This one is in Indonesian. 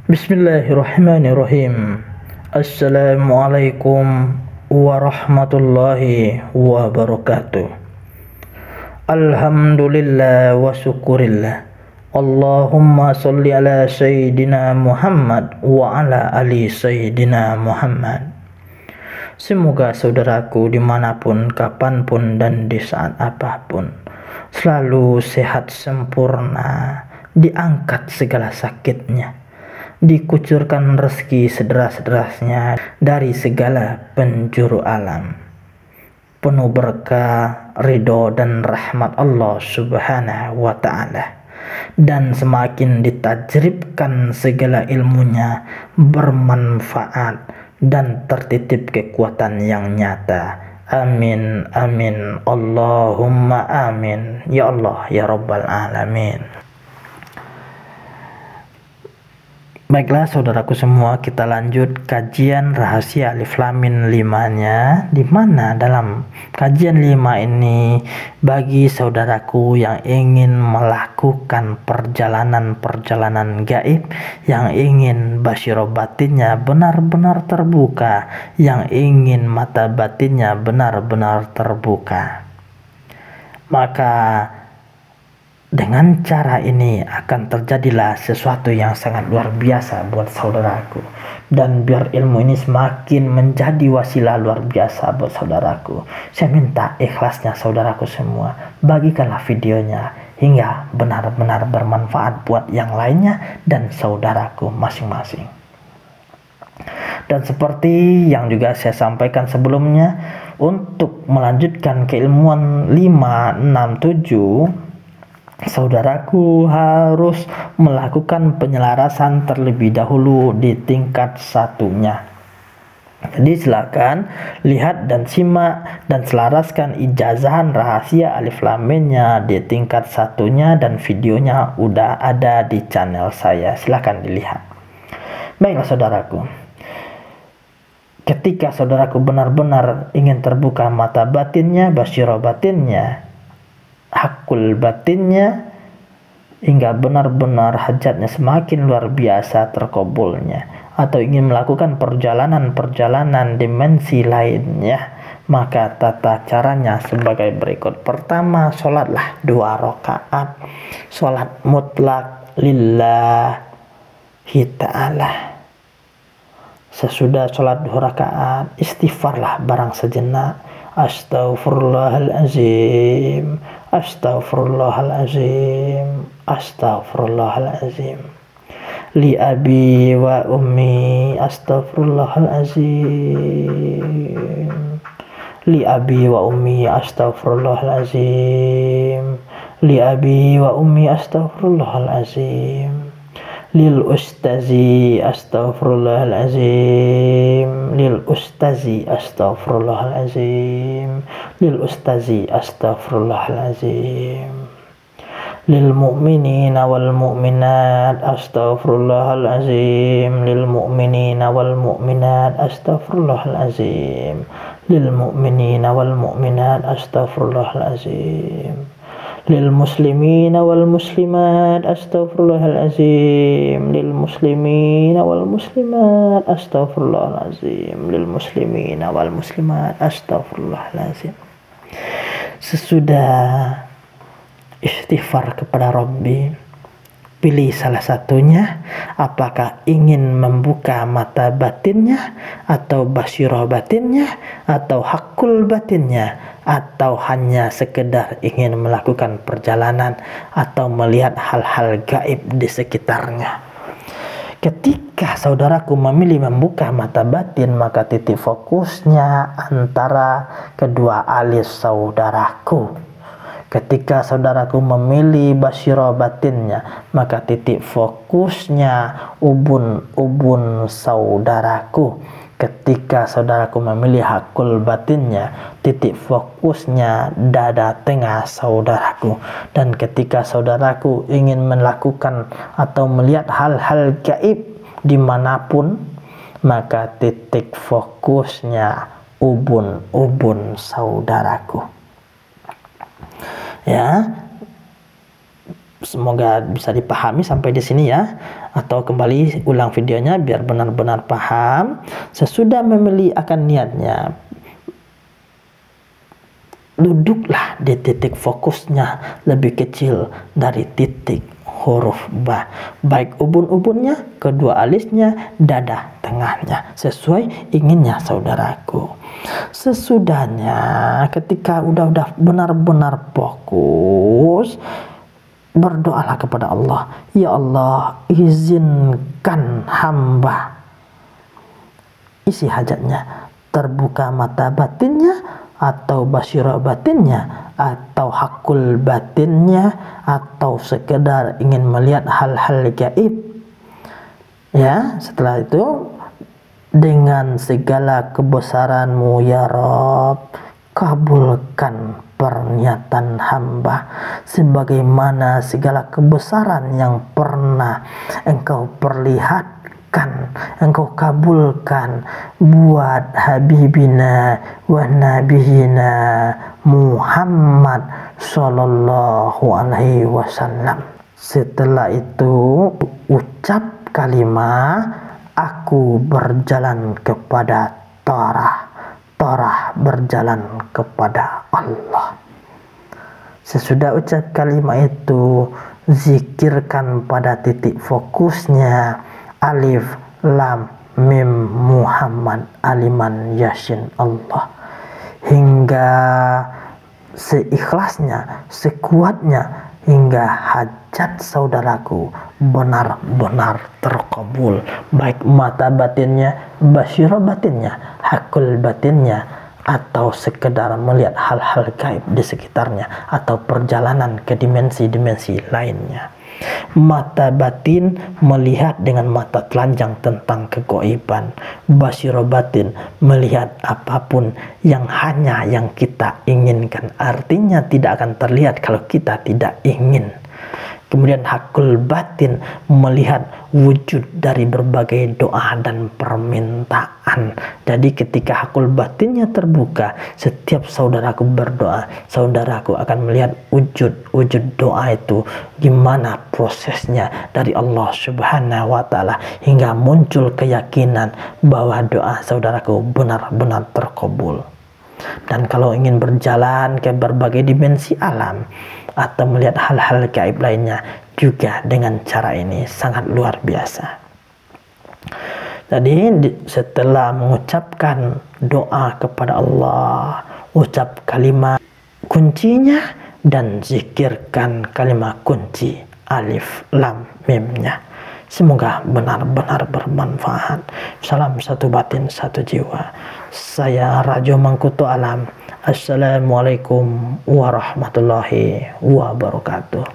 Bismillahirrahmanirrahim. Assalamualaikum warahmatullahi wabarakatuh. Alhamdulillah wa syukurillah. Allahumma salli ala Sayyidina Muhammad wa ala ali Sayyidina Muhammad. Semoga saudaraku dimanapun, kapanpun, dan di saat apapun selalu sehat sempurna, diangkat segala sakitnya, dikucurkan rezeki sederas-derasnya dari segala penjuru alam, penuh berkah, ridho dan rahmat Allah subhanahu wa ta'ala, dan semakin ditajribkan segala ilmunya bermanfaat dan tertitip kekuatan yang nyata. Amin amin Allahumma amin ya Allah ya Rabbal alamin. Baiklah saudaraku semua, kita lanjut kajian rahasia Alif Lam Mim 5-nya, di mana dalam kajian 5 ini bagi saudaraku yang ingin melakukan perjalanan-perjalanan gaib, yang ingin basyiro batinnya benar-benar terbuka, yang ingin mata batinnya benar-benar terbuka, maka dengan cara ini akan terjadilah sesuatu yang sangat luar biasa buat saudaraku. Dan biar ilmu ini semakin menjadi wasilah luar biasa buat saudaraku, saya minta ikhlasnya saudaraku semua, bagikanlah videonya hingga benar-benar bermanfaat buat yang lainnya dan saudaraku masing-masing. Dan seperti yang juga saya sampaikan sebelumnya, untuk melanjutkan keilmuan 5, 6, 7, saudaraku harus melakukan penyelarasan terlebih dahulu di tingkat satunya. Jadi silakan lihat dan simak dan selaraskan ijazahan rahasia Alif Lam Mim-nya di tingkat satunya, dan videonya udah ada di channel saya, silakan dilihat. Baiklah saudaraku, ketika saudaraku benar-benar ingin terbuka mata batinnya, basyirah batinnya, hakul batinnya, hingga benar-benar hajatnya semakin luar biasa terkabulnya, atau ingin melakukan perjalanan-perjalanan dimensi lainnya, maka tata caranya sebagai berikut. Pertama, sholatlah 2 rakaat, sholat mutlak lillahi ta'ala. Sesudah sholat 2 rakaat, istighfarlah barang sejenak. Astaghfirullahalazim, astaghfirullahalazim, astaghfirullahalazim. Li abi wa ummi, astaghfirullahalazim. Li abi wa ummi, astaghfirullahalazim. Li abi wa ummi, astaghfirullahalazim. Lil ustazi astaghfirullahalazim, lil ustazi astaghfirullahalazim, lil ustazi astaghfirullahalazim, lil mu'minina wal mu'minat astaghfirullahalazim, lil mu'minina wal mu'minat astaghfirullahalazim, lil mu'minina wal mu'minat astaghfirullahalazim, lil muslimina wal muslimat astaghfirullahalazim, lil muslimina wal muslimat astaghfirullahalazim, lil muslimina wal muslimat astaghfirullahalazim. Sesudah istighfar kepada Rabbi, pilih salah satunya, apakah ingin membuka mata batinnya, atau basyirah batinnya, atau hakul batinnya, atau hanya sekedar ingin melakukan perjalanan atau melihat hal-hal gaib di sekitarnya. Ketika saudaraku memilih membuka mata batin, maka titik fokusnya antara kedua alis saudaraku. Ketika saudaraku memilih basyirah batinnya, maka titik fokusnya ubun-ubun saudaraku. Ketika saudaraku memilih hakul batinnya, titik fokusnya dada tengah saudaraku. Dan ketika saudaraku ingin melakukan atau melihat hal-hal gaib dimanapun, maka titik fokusnya ubun-ubun saudaraku. Ya, Semoga bisa dipahami sampai di sini ya, atau kembali ulang videonya biar benar-benar paham. Sesudah memilih akan niatnya, duduklah di titik fokusnya lebih kecil dari titik huruf ba, baik ubun-ubunnya, kedua alisnya, dada tengahnya, sesuai inginnya saudaraku. Sesudahnya ketika udah benar-benar fokus, berdoalah kepada Allah, ya Allah, izinkan hamba isi hajatnya, terbuka mata batinnya atau basyirah batinnya atau hakul batinnya atau sekedar ingin melihat hal-hal gaib. Ya, setelah itu dengan segala kebesaran-Mu ya Rabb, kabulkan pernyataan hamba sebagaimana segala kebesaran yang pernah Engkau perlihatkan, Engkau kabulkan buat Habibina wa Nabiyina Muhammad Sallallahu Alaihi Wasallam. Setelah itu ucap kalimat, aku berjalan kepada Torah berjalan kepada Allah. Sesudah ucap kalimat itu, zikirkan pada titik fokusnya alif lam mim Muhammad aliman yasin Allah, hingga seikhlasnya, sekuatnya, hingga hajat saudaraku benar-benar terkabul, baik mata batinnya, basyirah batinnya, hakul batinnya, atau sekedar melihat hal-hal gaib di sekitarnya, atau perjalanan ke dimensi-dimensi lainnya. Mata batin melihat dengan mata telanjang tentang kegoiban, basyirah batin melihat apapun yang hanya yang kita inginkan, artinya tidak akan terlihat kalau kita tidak ingin. Kemudian hakul batin melihat wujud dari berbagai doa dan permintaan. Jadi ketika hakul batinnya terbuka, setiap saudaraku berdoa, saudaraku akan melihat wujud doa itu, gimana prosesnya dari Allah Subhanahu wa Ta'ala, hingga muncul keyakinan bahwa doa saudaraku benar-benar terkabul. Dan kalau ingin berjalan ke berbagai dimensi alam atau melihat hal-hal gaib lainnya, juga dengan cara ini sangat luar biasa. Jadi setelah mengucapkan doa kepada Allah, ucap kalimat kuncinya dan zikirkan kalimat kunci alif lam mimnya. Semoga benar-benar bermanfaat. Salam satu batin, satu jiwa. Saya Rajo Mangkuto Alam. Assalamualaikum warahmatullahi wabarakatuh.